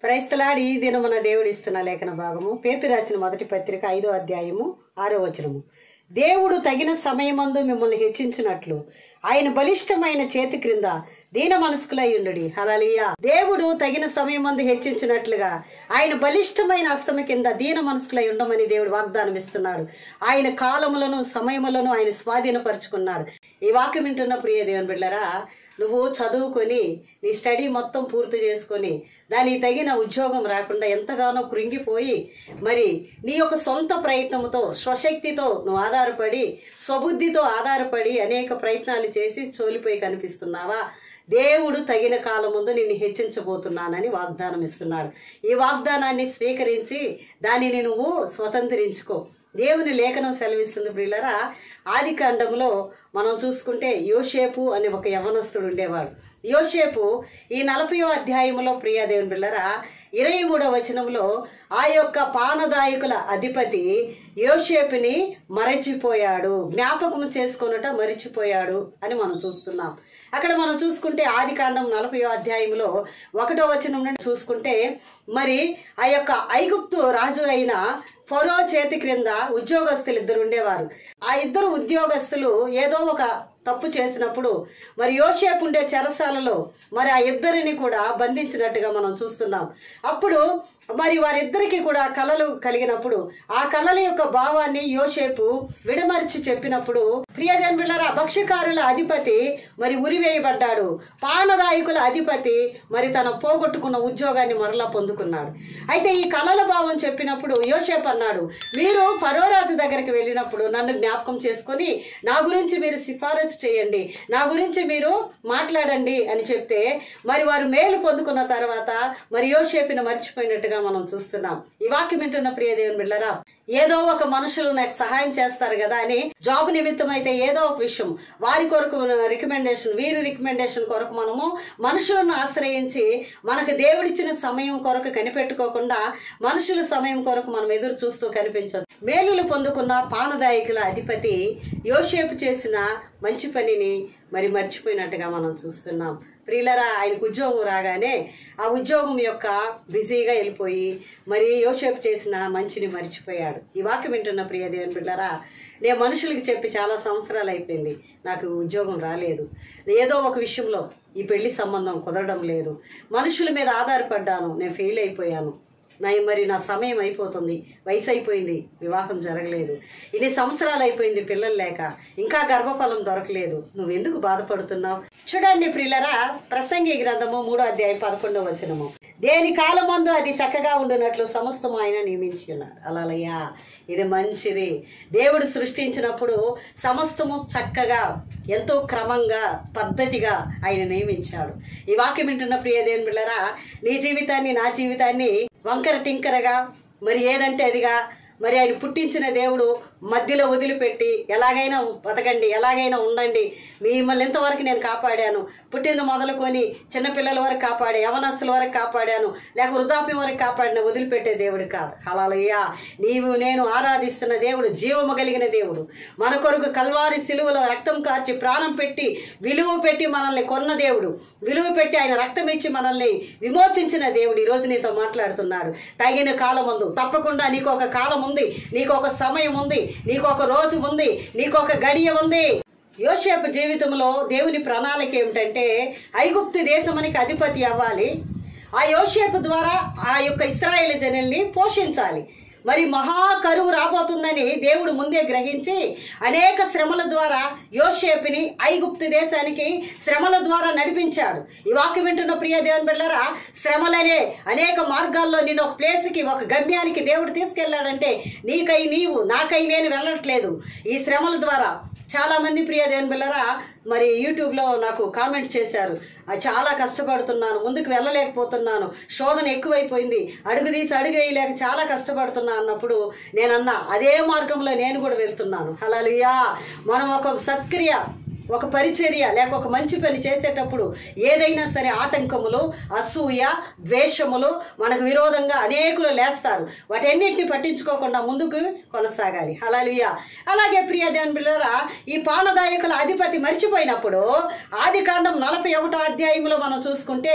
క్రైస్తలాడి ఈ దినమున దేవుడిస్తున్న లేఖన భాగము పేతురు రాసిన మొదటి పత్రిక 5వ అధ్యాయము 6వ వచనము. దేవుడు తగిన సమయమందు మిమ్మల్ని హెచ్చించినట్లు ఆయన బలిష్టమైన చేతి క్రింద దీన మనస్కులై ఉండుడి. హల్లెలూయా. దేవుడు తగిన సమయమందు హెచ్చించినట్లుగా ఆయన బలిష్టమైన హస్తము కింద దీన మనస్కులై ఉండమని దేవుడు వాగ్దానం ఇస్తున్నాడు. ఆయన కాలములను సమయములను ఆయన స్వాధీనపరుచుకున్నాడు. ఈ వాక్యం వింటున్న ప్రియ దేవుని బిడ్డలారా, నువ్వు చదువుకొని నీ స్టడీ మొత్తం పూర్తి చేసుకొని దానికి తగిన ఉద్యోగం రాకుండా ఎంతగానో కృంగిపోయి మరి నీ యొక్క సొంత ప్రయత్నంతో స్వశక్తితో నువ్వు ఆధారపడి స్వబుద్ధితో ఆధారపడి అనేక ప్రయత్నాలు చేసి చోలిపోయి కనిపిస్తున్నావా? దేవుడు తగిన కాలం ముందు నిన్ను హెచ్చించబోతున్నానని వాగ్దానం ఇస్తున్నాడు. ఈ వాగ్దానాన్ని స్వీకరించి దానిని నువ్వు స్వతంత్రించుకో. దేవుని లేఖనం సెలవిస్తుంది ప్రియులారా. ఆది కాండంలో మనం చూసుకుంటే యోసేపు అనే ఒక యవనస్తుడు ఉండేవాడు. యోసేపు ఈ 40వ అధ్యాయంలో ప్రియ దేవుని బిడ్డలారా 23వ వచనంలో ఆ యొక్క పానదాయకుల అధిపతి యోసేపుని మరచిపోయాడు, జ్ఞాపకం చేసుకొనుట మరిచిపోయాడు అని మనం చూస్తున్నాం. అక్కడ మనం చూసుకుంటే ఆది కాండం 40వ అధ్యాయంలో 1వ వచనం నుండి చూసుకుంటే మరి ఆ యొక్క ఐగుప్తు రాజు అయిన ఫరో చేతి క్రింద ఉద్యోగస్తులు ఇద్దరు ఉండేవారు. ఆ ఇద్దరు ఉద్యోగస్తులు ఏదో ఒక తప్పు చేసినప్పుడు మరి యోసేపు ఉండే చెరసాలలో మరి ఆ ఇద్దరిని కూడా బంధించినట్టుగా మనం చూస్తున్నాం. అప్పుడు మరి వారిద్దరికి కూడా కలలు కలిగినప్పుడు ఆ కలల యొక్క భావాన్ని యోసేపు విడమర్చి చెప్పినప్పుడు ప్రియదేవుని బిడ్డలారా, భక్ష్యకారుల అధిపతి మరి ఉరివేయబడ్డాడు. పానదాయకుల అధిపతి మరి తన పోగొట్టుకున్న ఉద్యోగాన్ని మరలా పొందుకున్నాడు. అయితే ఈ కలల భావం చెప్పినప్పుడు యోసేపు అన్నాడు, మీరు ఫరో రాజు దగ్గరికి వెళ్ళినప్పుడు నన్ను జ్ఞాపకం చేసుకొని నా గురించి మీరు సిఫారసు చేయండి, నా గురించి మీరు మాట్లాడండి అని చెప్తే మరి వారు మేలు పొందుకున్న తర్వాత మరి యోసేపుని మర్చిపోయినట్టుగా మనం చూస్తున్నాం. ఈ వాక్యం వింటున్న ప్రియ దేవుని బిడ్డలారా, ఏదో ఒక మనుషులు నాకు సహాయం చేస్తారు కదా అని జాబ్ నిమిత్తం అయితే ఏదో ఒక విషయం వారి కొరకు రికమెండేషన్ వీరి రికమెండేషన్ కొరకు మనము మనుషులను ఆశ్రయించి మనకు దేవుడిచ్చిన సమయం కొరకు కనిపెట్టుకోకుండా మనుషుల సమయం కొరకు మనం ఎదురు చూస్తూ కనిపించదు. మేలులు పొందుకున్న పానదాయకుల అధిపతి యోసేపు చేసిన మంచి పనిని మరి మర్చిపోయినట్టుగా మనం చూస్తున్నాం. ప్రియులరా, ఆయనకు ఉద్యోగం రాగానే ఆ ఉద్యోగం యొక్క బిజీగా వెళ్ళిపోయి మరి యోసేపు చేసిన మంచిని మర్చిపోయాడు. ఈ వాక్యం వింటున్న ప్రియ దేవుని బిడ్డలారా, నేను మనుషులకి చెప్పి చాలా సంవత్సరాలు అయిపోయింది, నాకు ఉద్యోగం రాలేదు, ఏదో ఒక విషయంలో ఈ పెళ్లి సంబంధం కుదరడం లేదు, మనుషుల మీద ఆధారపడ్డాను, నేను ఫెయిల్ అయిపోయాను, మరి నా సమయం అయిపోతుంది, వయసు అయిపోయింది, వివాహం జరగలేదు, ఇన్ని సంవత్సరాలు అయిపోయింది పిల్లలు లేక, ఇంకా గర్భఫలం దొరకలేదు, నువ్వెందుకు బాధపడుతున్నావు? చూడండి ప్రియులరా, ప్రసంగి గ్రంథము 3వ అధ్యాయం 11వ వచనము, దేని కాలమందు అది చక్కగా ఉండునట్లు సమస్తము ఆయన నియమించి ఉన్నాడు. అలలయ్యా, ఇది మంచిది. దేవుడు సృష్టించినప్పుడు సమస్తము చక్కగా ఎంతో క్రమంగా పద్ధతిగా ఆయన నియమించాడు. ఈ వాక్యం వింటున్న ప్రియ దేవుని బిడ్డలారా, నీ జీవితాన్ని నా జీవితాన్ని వంకర టింకరగా మరి ఏదంటే అదిగా మరి ఆయన పుట్టించిన దేవుడు మధ్యలో వదిలిపెట్టి ఎలాగైనా బతకండి, ఎలాగైనా ఉండండి, మిమ్మల్ని ఎంతవరకు నేను కాపాడాను, పుట్టింది మొదలుకొని చిన్నపిల్లల వరకు కాపాడా, యవనస్తుల వరకు కాపాడాను, లేక వృద్ధాప్యం వరకు కాపాడిన వదిలిపెట్టే దేవుడు కాదు. హల్లెలూయా. నీవు నేను ఆరాధిస్తున్న దేవుడు జీవము కలిగిన దేవుడు. మన కొరకు కల్వారి సిలువలో రక్తం కార్చి ప్రాణం పెట్టి విలువ పెట్టి మనల్ని కొన్న దేవుడు, విలువ పెట్టి ఆయన రక్తం ఇచ్చి మనల్ని విమోచించిన దేవుడు ఈరోజు నీతో మాట్లాడుతున్నాడు. తగిన కాలం ఉంది, తప్పకుండా నీకు ఒక కాలం ఉంది, నీకు ఒక సమయం ఉంది, నీకు ఒక రోజు ఉంది, నీకు ఒక గడియ ఉంది. యోసేపు జీవితంలో దేవుని ప్రణాళిక ఏమిటంటే ఐగుప్తు దేశమునికి అధిపతి అవ్వాలి, ఆ యోసేపు ద్వారా ఆ యొక్క ఇశ్రాయేలు జనుల్ని పోషించాలి. మరి మహాకరువు రాబోతుందని దేవుడు ముందే గ్రహించి అనేక శ్రమల ద్వారా యోసేపుని ఐగుప్తు దేశానికి శ్రమల ద్వారా నడిపించాడు. ఈ వాక్యం వింటున్న ప్రియ దేవుని బిడ్డలారా, శ్రమలనే అనేక మార్గాల్లో నేను ఒక ప్లేస్కి ఒక గమ్యానికి దేవుడు తీసుకెళ్లాడంటే నీకై నీవు నాకై నేను వెళ్ళట్లేదు. ఈ శ్రమల ద్వారా చాలా మంది ప్రియ దేవుని బిడ్డలారా మరి యూట్యూబ్లో నాకు కామెంట్ చేశారు, చాలా కష్టపడుతున్నాను, ముందుకు వెళ్ళలేకపోతున్నాను, శోధన ఎక్కువైపోయింది, అడుగు తీసి అడుగు వేయలేక చాలా కష్టపడుతున్నా అన్నప్పుడు నేనన్నా అదే మార్గంలో నేను కూడా వెళ్తున్నాను. హల్లెలూయా. మనం ఒక సత్క్రియ ఒక పరిచర్య లేక ఒక మంచి పని చేసేటప్పుడు ఏదైనా సరే ఆటంకములు, అసూయ, ద్వేషములు మనకు విరోధంగా అనేకులు లేస్తారు. వాటన్నిటిని పట్టించుకోకుండా ముందుకు కొనసాగాలి. హల్లెలూయా. అలాగే ప్రియ దేవుని బిడ్డలారా, ఈ పానదాయకుల అధిపతి మర్చిపోయినప్పుడు ఆదికాండం 41వ అధ్యాయంలో మనం చూసుకుంటే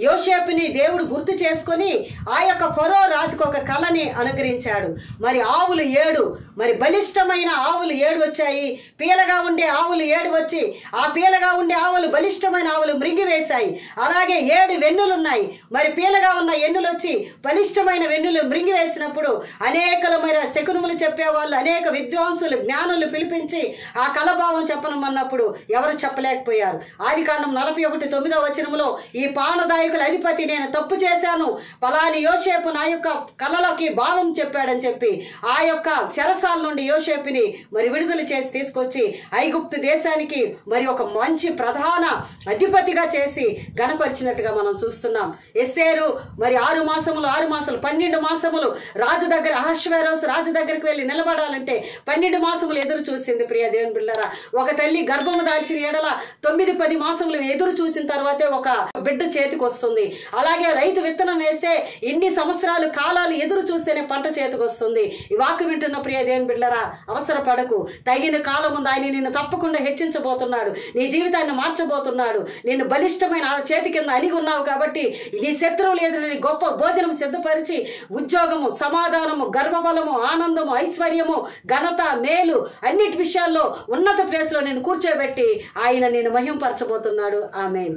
యోసేపుని దేవుడు గుర్తు చేసుకొని ఆ యొక్క ఫరో రాజుకు ఒక కళని అనుగ్రహించాడు. మరి ఆవులు 7, మరి బలిష్టమైన ఆవులు 7 వచ్చాయి. పీలగా ఉండే ఆవులు 7 వచ్చి ఆ పీలగా ఉండే ఆవులు బలిష్టమైన ఆవులు మృంగివేశాయి. అలాగే 7 వెన్నులు ఉన్నాయి. మరి పీలగా ఉన్న ఎన్నులు వచ్చి బలిష్టమైన వెన్నులు మృంగివేసినప్పుడు అనేకమైన శకునములు చెప్పేవాళ్ళు, అనేక విద్వాంసులు, జ్ఞానులు పిలిపించి ఆ కలభావం చెప్పనమన్నప్పుడు ఎవరు చెప్పలేకపోయారు. ఆదికాండం 41:9 వచనంలో ఈ పానదాయకుల అధిపతి నేను తప్పు చేశాను, పలాని యోసేపు నా యొక్క కళలోకి భావం చెప్పాడని చెప్పి ఆ యొక్క చెరసాల నుండి యోసేపుని మరి విడుదల చేసి తీసుకొచ్చి ఐగుప్తు దేశానికి మరి ఒక మంచి ప్రధాన అధిపతిగా చేసి గణపరిచినట్టుగా మనం చూస్తున్నాం. ఎస్తేరు మరి 6 మాసములు 12 మాసములు రాజు దగ్గర, అహష్వేరోస్ రాజు దగ్గరికి వెళ్ళి నిలబడాలంటే 12 మాసములు ఎదురు చూసింది. ప్రియ దేవుని బిడ్డలారా, ఒక తల్లి గర్భము దాల్చిన ఎడల 9-10 మాసములు ఎదురు చూసిన తర్వాతే ఒక బిడ్డ చేతికి వస్తుంది. అలాగే రైతు విత్తనం వేస్తే ఇన్ని సంవత్సరాలు కాలాలు ఎదురు చూస్తేనే పంట చేతికి వస్తుంది. ఈ వాక్కు వింటున్న ప్రియ దేవుని బిడ్డలారా, అవసరపడకు. తగిన కాలం ఉంది. ఆయన నిన్ను తప్పకుండా హెచ్చించబోతున్నాడు. నీ జీవితాన్ని మార్చబోతున్నాడు. నిన్ను బలిష్టమైన చేతి కింద అణిగి ఉన్నావు కాబట్టి నీ శత్రువులు ఎదురని గొప్ప భోజనం సిద్ధపరిచి ఉద్యోగము, సమాధానము, గర్భబలము, ఆనందము, ఐశ్వర్యము, ఘనత, మేలు అన్నిటి విషయాల్లో ఉన్నత ప్లేస్ లో నేను కూర్చోబెట్టి ఆయన నేను మహింపరచబోతున్నాడు. ఆమేన్.